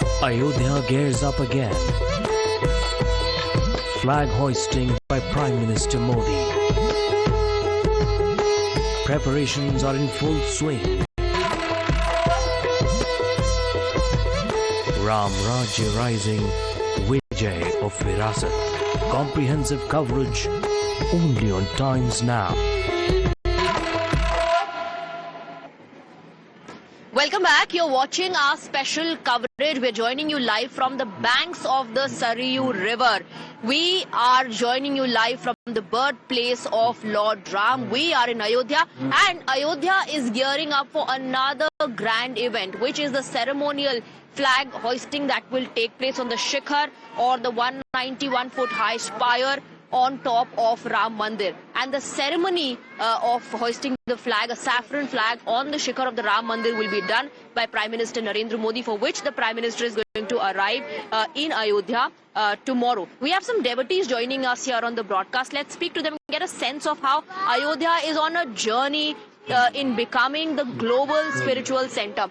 Ayodhya gears up again. Flag hoisting by Prime Minister Modi. Preparations are in full swing. Ram Rajya rising, Vijay of Virasat. Comprehensive coverage only on Times Now. Welcome back. You're watching our special coverage. We're joining you live from the banks of the Sarayu River. We are joining you live from the birthplace of Lord Ram. We are in Ayodhya, and Ayodhya is gearing up for another grand event, which is the ceremonial flag hoisting that will take place on the Shikhar, or the 191-foot high spire on top of Ram Mandir. And the ceremony of hoisting the flag, a saffron flag on the Shikhar of the Ram Mandir, will be done by Prime Minister Narendra Modi, for which the Prime Minister is going to arrive in Ayodhya tomorrow. We have some devotees joining us here on the broadcast. Let's speak to them and get a sense of how Ayodhya is on a journey in becoming the global spiritual center.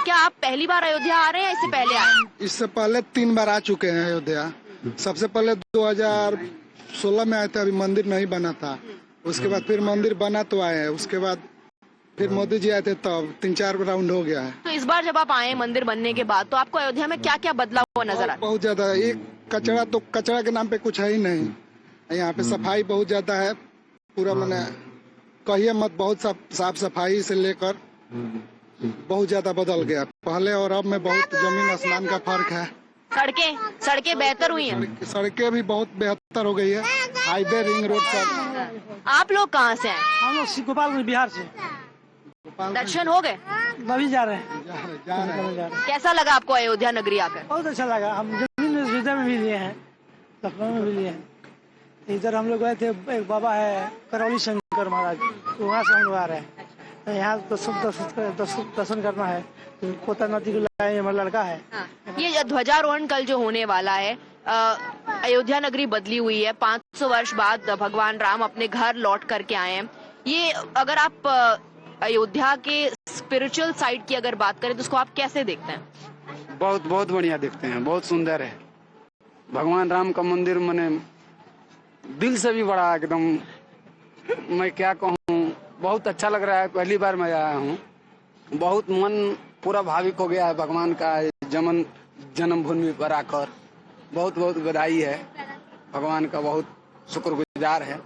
क्या आप पहली बार अयोध्या आ रहे हैं, इससे पहले आए? इससे पहले 3 बार आ चुके हैं अयोध्या। सबसे पहले 2016 में आए थे, अभी मंदिर नहीं बना था। उसके बाद फिर मंदिर बना तो आए हैं। उसके बाद फिर मोदी जी आए थे, तब 3-4 राउंड हो गया है। तो इस बार जब आप आए मंदिर बनने के बाद, तो आपको अयोध्या में क्या क्या बदलाव हुआ नजर आया? बहुत ज्यादा। एक कचरा के नाम पे कुछ है ही नहीं। यहाँ पे सफाई बहुत ज्यादा है। पूरा मैंने कहिए मत, बहुत साफ सफाई से लेकर बहुत ज्यादा बदल गया। पहले और अब में बहुत जमीन आसमान का फर्क है। सड़कें बेहतर हुई हैं। सड़कें भी बहुत बेहतर हो गई है। हाईवे, रिंग रोड सब। आप लोग कहाँ से हैं? हम लोग गोपालगंज बिहार से। दर्शन हो गए? अभी जा रहे हैं। कैसा लगा आपको अयोध्या नगरी आकर? बहुत अच्छा लगा। हम जमीन में भी लिए हैं, लखनऊ में भी लिए हैं। इधर हम लोग गए थे, एक बाबा है करौली शंकर महाराज, वहाँ से हम लोग आ रहे हैं। यहाँ दर्शन करना है। कोता नदी को लाए, हमारा लड़का है। ये ध्वजारोहण कल जो होने वाला है, अयोध्या नगरी बदली हुई है। 500 वर्ष बाद भगवान राम अपने घर लौट करके आए हैं। ये अगर आप अयोध्या के स्पिरिचुअल साइड की अगर बात करें, तो उसको आप कैसे देखते हैं? बहुत बहुत बढ़िया देखते हैं, बहुत सुंदर है। भगवान राम का मंदिर मैंने दिल से भी बड़ा एकदम, मैं क्या कहूँ, बहुत अच्छा लग रहा है। पहली बार मैं आया हूँ, बहुत मन पूरा भाविक हो गया है भगवान का जन्मभूमि पर आकर। बहुत बहुत बधाई है, भगवान का बहुत शुक्रगुजार है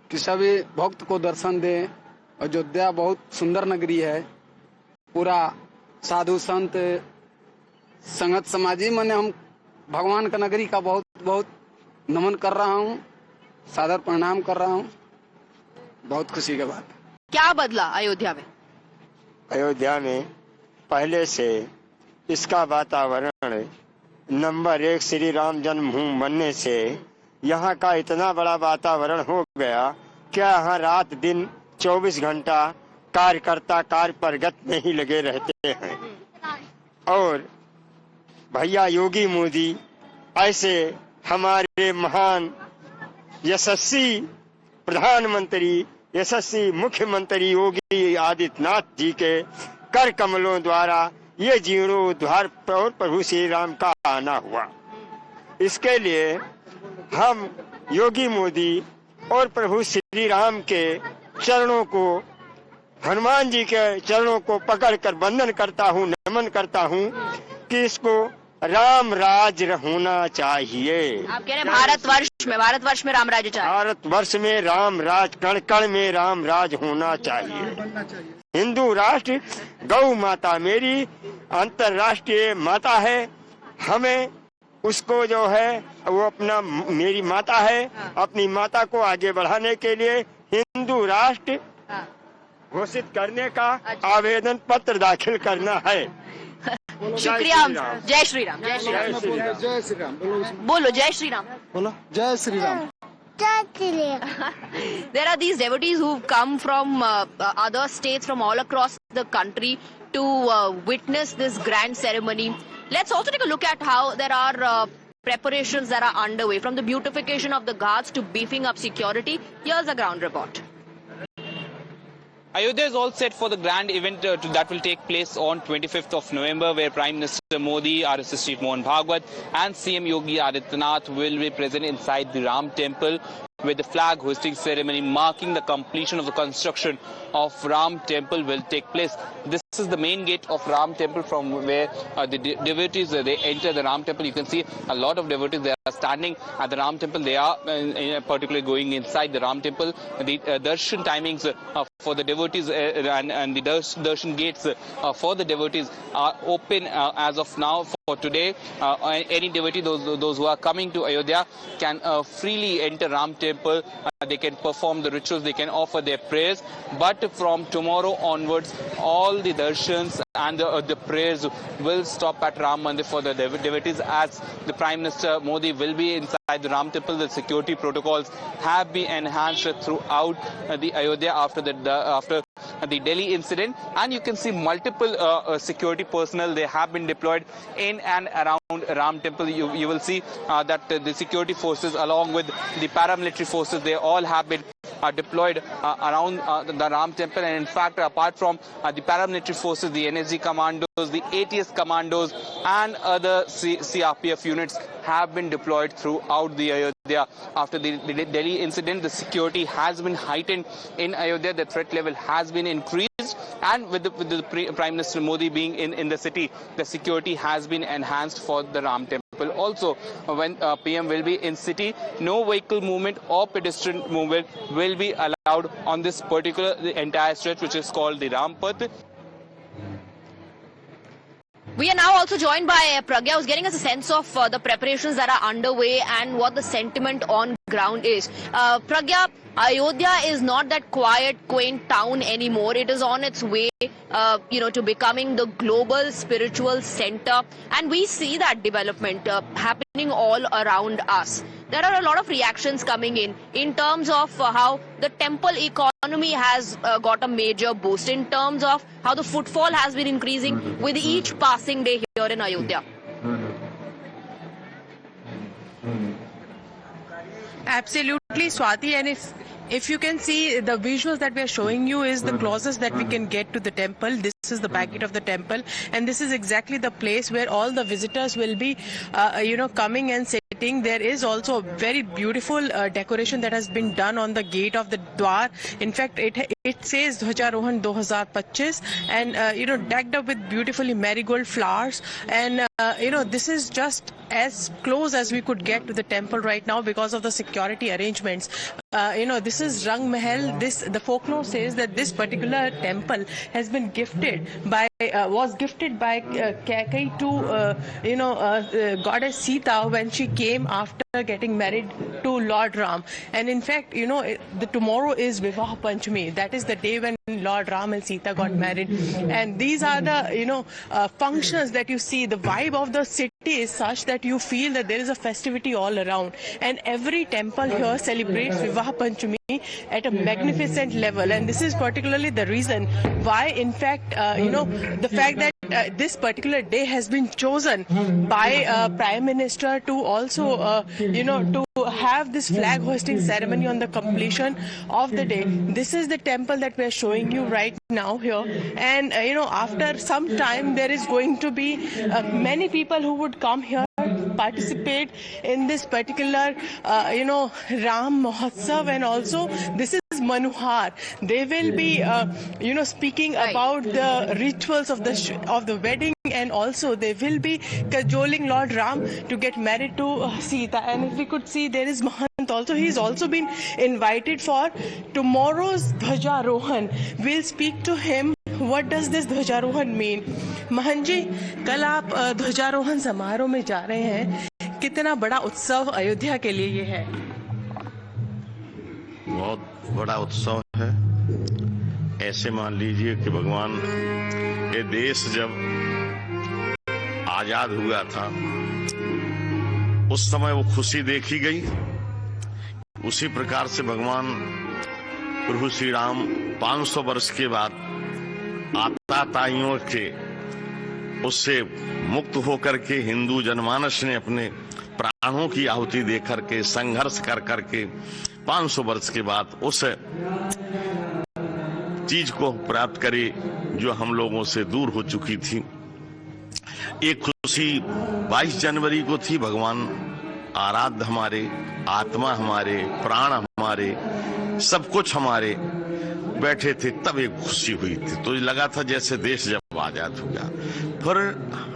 कि सभी भक्त को दर्शन दें। अयोध्या बहुत सुंदर नगरी है। पूरा साधु संत संगत समाजी मैंने हम भगवान का नगरी का बहुत बहुत नमन कर रहा हूँ, सादर प्रणाम कर रहा हूँ। बहुत खुशी की बात। क्या बदला अयोध्या में? अयोध्या में पहले से इसका वातावरण नंबर 1 श्री राम जन्मभूमि बनने से यहाँ का इतना बड़ा वातावरण हो गया कि यहाँ रात दिन 24 घंटा कार्यकर्ता कार्य प्रगत में ही लगे रहते हैं। और भैया योगी मोदी ऐसे हमारे महान यशस्वी प्रधानमंत्री, यशस्वी मुख्यमंत्री योगी आदित्यनाथ जी के कर कमलों द्वारा ये जीर्णोद्धार और प्रभु श्री राम का आना हुआ। इसके लिए हम योगी मोदी और प्रभु श्री राम के चरणों को, हनुमान जी के चरणों को पकड़कर वंदन करता हूँ, नमन करता हूँ कि इसको राम राज होना चाहिए। आप कह रहे हैं भारतवर्ष में राम राज्य चाहिए। भारतवर्ष में राम राज, कण कण में राम राज होना चाहिए। हिंदू राष्ट्र गौ माता मेरी अंतर्राष्ट्रीय माता है। हमें उसको जो है वो अपना मेरी माता है। अपनी माता को आगे बढ़ाने के लिए हिंदू राष्ट्र घोषित करने का आवेदन पत्र दाखिल करना है। शुक्रिया। जय श्री राम। जय श्री राम। बोलो जय श्री राम। बोलो जय Shri Ram. There are these devotees who've come from other states from all across the country to witness this grand ceremony. Let's also take a look at how there are preparations that are underway, from the beautification of the ghats to beefing up security. Here's a ground report. Ayodhya is all set for the grand event that will take place on 25th of November, where Prime Minister Modi, RSS Chief Mohan Bhagwat and CM Yogi Adityanath will be present inside the Ram Temple, where the flag hoisting ceremony marking the completion of the construction of Ram Temple will take place. This is the main gate of Ram Temple, from where the devotees they enter the Ram Temple. You can see a lot of devotees, they are standing at the Ram Temple. They are particularly going inside the Ram Temple. The darshan timings for the devotees and the darshan gates for the devotees are open as of now. For today, any devotee, those who are coming to Ayodhya, can freely enter Ram Temple. They can perform the rituals, they can offer their prayers. But from tomorrow onwards, all the darshans and the prayers will stop at Ram Mandir for the devotees, as the Prime Minister Modi will be inside the Ram Temple. The security protocols have been enhanced throughout the Ayodhya after the Delhi incident, and you can see multiple security personnel, they have been deployed in and around Ram Temple. You will see that the security forces along with the paramilitary forces, they all have been deployed around the Ram Temple. And in fact, apart from the paramilitary forces, the NSG commandos, the ATS commandos and other CRPF units have been deployed throughout the Ayodhya. After the Delhi incident, the security has been heightened in Ayodhya. The threat level has been increased, and with the Prime Minister Modi being in the city, the security has been enhanced for the Ram Temple. Also, when PM will be in city, no vehicle movement or pedestrian movement will be allowed on this particular entire stretch, which is called the Ram Path. We are now also joined by Pragya, who's getting us a sense of the preparations that are underway and what the sentiment on ground is. Pragya, Ayodhya is not that quiet, quaint town anymore. It is on its way, to becoming the global spiritual center, and we see that development happening all around us. There are a lot of reactions coming in terms of how the temple economy has got a major boost, in terms of how the footfall has been increasing with each passing day here in Ayodhya. Absolutely, Swati, and if you can see, the visuals that we are showing you is the closest that we can get to the temple. This is the back gate of the temple, and this is exactly the place where all the visitors will be coming and sitting. There is also a very beautiful decoration that has been done on the gate of the Dwar. In fact, it says Dhwajarohan 2025, and decked up with beautifully marigold flowers, and this is just as close as we could get to the temple right now because of the security arrangements. This is Rang Mahal. The folklore says that this particular temple has been was gifted by Kaikeyi to goddess Sita when she came after getting married to Lord Ram. And in fact, the tomorrow is Vivah Panchami. That is the day when Lord Ram and Sita got married. And these are the functions that you see. The vibe of the city is such that you feel that there is a festivity all around. And every temple here celebrates Vivah Panchami at a magnificent level, and this is particularly the reason why, in fact, the fact that this particular day has been chosen by Prime Minister to also, to have this flag hoisting ceremony on the completion of the day. This is the temple that we are showing you right now here, and after some time there is going to be many people who would come here, participate in this particular Ram Mahotsav, and also this is Manuhar. They will be speaking about the rituals of the wedding, and also they will be cajoling Lord Ram to get married to Sita. And if we could see, there is Mahant also. He's also been invited for tomorrow's Dhwajarohan. We'll speak to him. What does this ध्वजारोहण mean? महन जी, कल आप ध्वजारोहण समारोह में जा रहे हैं, कितना बड़ा उत्सव अयोध्या के लिए ये है? बहुत बड़ा उत्सव है। ऐसे मान लीजिए कि भगवान, ये देश जब आजाद हुआ था उस समय वो खुशी देखी गई, उसी प्रकार से भगवान प्रभु श्री राम 500 वर्ष के बाद आताताइयों के उससे मुक्त होकर के हिंदू जनमानस ने अपने प्राणों की आहुति दे करके, संघर्ष कर करके 500 वर्ष के बाद उस चीज को प्राप्त करे जो हम लोगों से दूर हो चुकी थी। एक खुशी 22 जनवरी को थी। भगवान आराध्य हमारे, आत्मा हमारे, प्राण हमारे, सब कुछ हमारे बैठे थे, तब एक खुशी हुई थी। तो लगा था जैसे देश जब आजाद हो गया। फिर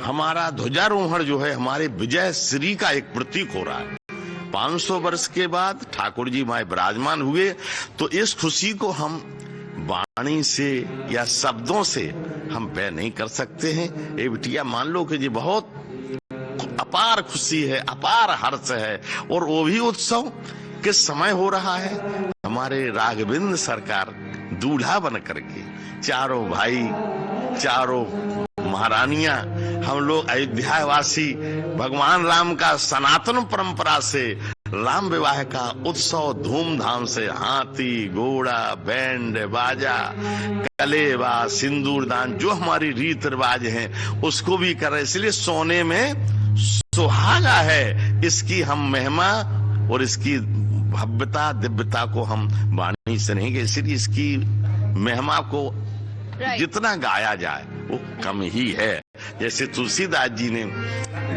हमारा ध्वजारोहण जो है हमारे विजय श्री का एक प्रतीक हो रहा है। 500 वर्ष के बाद ठाकुर जी माए विराजमान हुए, तो इस खुशी को हम वाणी से या शब्दों से हम व्यय नहीं कर सकते हैं। ए बिटिया, मान लो कि ये बहुत अपार खुशी है, अपार हर्ष है, और वो भी उत्सव किस समय हो रहा है। हमारे राघवेंद्र सरकार दूल्हा बन करके, चारों भाई, चारों महारानियां, हम लोग अयोध्यावासी भगवान राम का सनातन परंपरा से राम विवाह का उत्सव धूमधाम से हाथी घोड़ा बैंड बाजा कलेवा सिंदूरदान जो हमारी रीत रिवाज हैं उसको भी कर रहे। इसलिए सोने में सुहागा है, इसकी हम महिमा और इसकी भव्यता दिव्यता को हम वाणी से नहीं गए। इसलिए इसकी महिमा को जितना गाया जाए वो कम ही है। जैसे तुलसीदास जी ने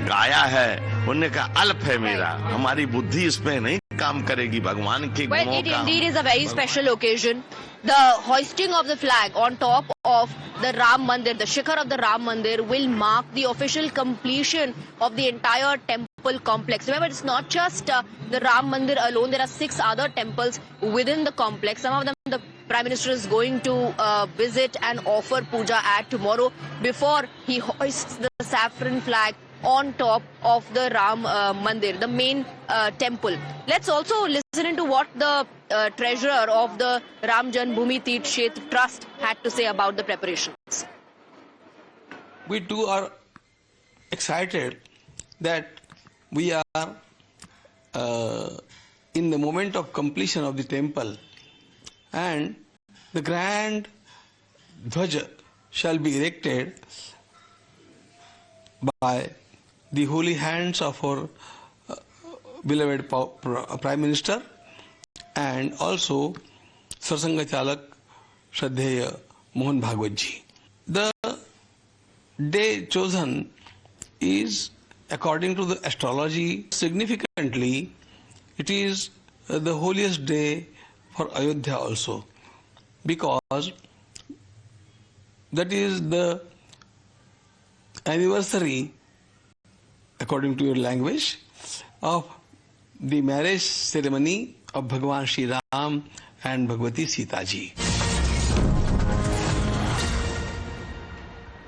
गाया है, उन्होंने कहा अल्प है मेरा, हमारी बुद्धि इसमें नहीं काम करेगी भगवान के गुणों का। Well, it indeed is a very special occasion. The hoisting of the flag on top of the Ram Mandir, the Shikhar of the Ram Mandir, will mark the official completion of the entire temple complex. Remember, it's not just the Ram Mandir alone. There are 6 other temples within the complex. Some of them the Prime Minister is going to visit and offer puja at tomorrow before he hoists the saffron flag on top of the Ram Mandir, the main temple. Let's also listen into what the treasurer of the Ram Janmabhoomi Teerth Kshetra Trust had to say about the preparations. We too are excited that we are in the moment of completion of the temple, and the grand dhwaja shall be erected by the holy hands of our beloved Prime Minister and also Sarsanga Chalak Shraddheya Mohan Bhagwat ji. The day chosen is, according to the astrology, significantly it is the holiest day for Ayodhya also, because that is the anniversary, according to your language, of the marriage ceremony of Bhagwan Shri Ram and Bhagwati Sita ji.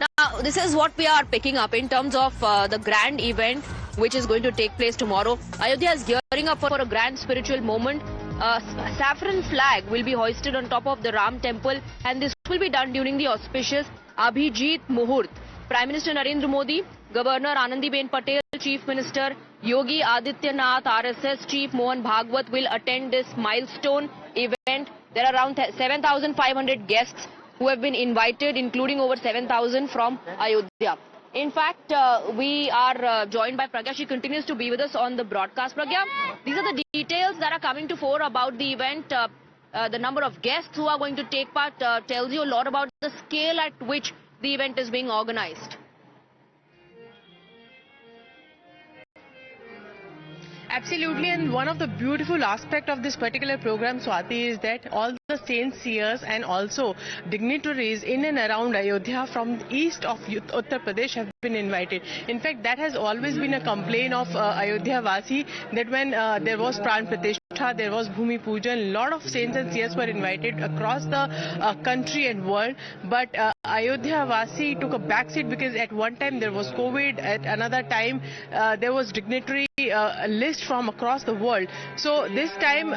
Now, this is what we are picking up in terms of the grand event which is going to take place tomorrow. Ayodhya is gearing up for a grand spiritual moment. A saffron flag will be hoisted on top of the Ram temple, and this will be done during the auspicious Abhijit Muhurt. Prime Minister Narendra Modi, Governor Anandiben Patel, Chief Minister Yogi Adityanath, RSS Chief Mohan Bhagwat will attend this milestone event. There are around 7,500 guests who have been invited, including over 7,000 from Ayodhya. In fact, we are joined by Pragya. She continues to be with us on the broadcast. Pragya, these are the details that are coming to fore about the event. The number of guests who are going to take part tells you a lot about the scale at which the event is being organized. Absolutely, and one of the beautiful aspects of this particular program, Swati, is that all the saints, seers and also dignitaries in and around Ayodhya from the east of Uttar Pradesh have been invited. In fact, that has always been a complaint of Ayodhya Vasi, that when there was Pran Pratishtha, there was Bhumi Pujan, a lot of saints and seers were invited across the country and world, but Ayodhya Vasi took a backseat because at one time there was COVID, at another time there was dignitary list from across the world. So this time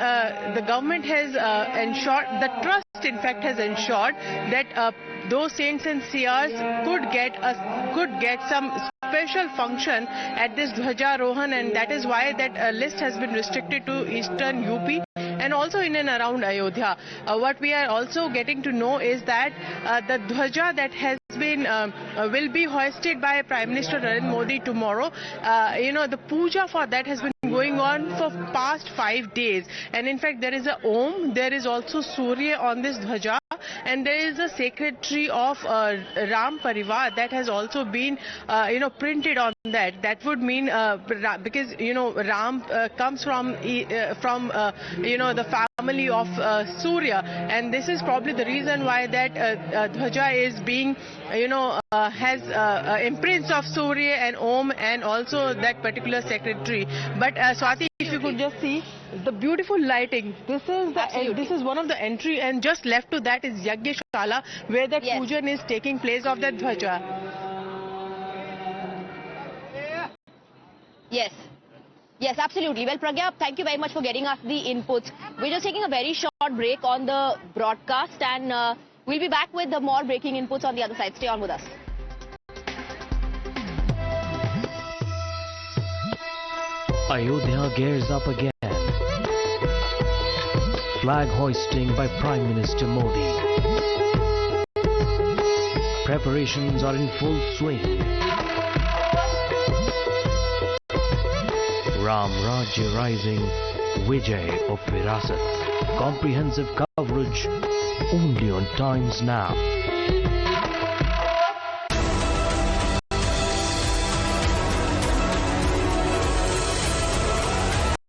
the government has ensured, the trust in fact has ensured that those saints and seers could get some special function at this Dhwajarohan, and that is why that list has been restricted to eastern UP and also in and around Ayodhya. What we are also getting to know is that the Dhwaja that has been will be hoisted by Prime Minister Narendra Modi tomorrow. The puja for that has been going on for past 5 days, and in fact there is a Om, there is also Surya on this Dhwaja, and there is a sacred tree of Ram Parivar that has also been printed on that. That would mean because Ram comes from the family of Surya, and this is probably the reason why that dhwaja is being has imprints of Surya and Om and also that particular sacred tree. But Swati, if you could just see the beautiful lighting, this is one of the entry, and just left to that is Yagyashala, where that pujan is taking place of that dhwaja. Yes, absolutely. Well, Pragya, thank you very much for getting us the inputs. We're just taking a very short break on the broadcast, and we'll be back with the more breaking inputs on the other side. Stay on with us. Ayodhya gears up again. Flag hoisting by Prime Minister Modi. Preparations are in full swing. Ram Rajya Rising, Vijay of Virasat. Comprehensive coverage only on Times Now.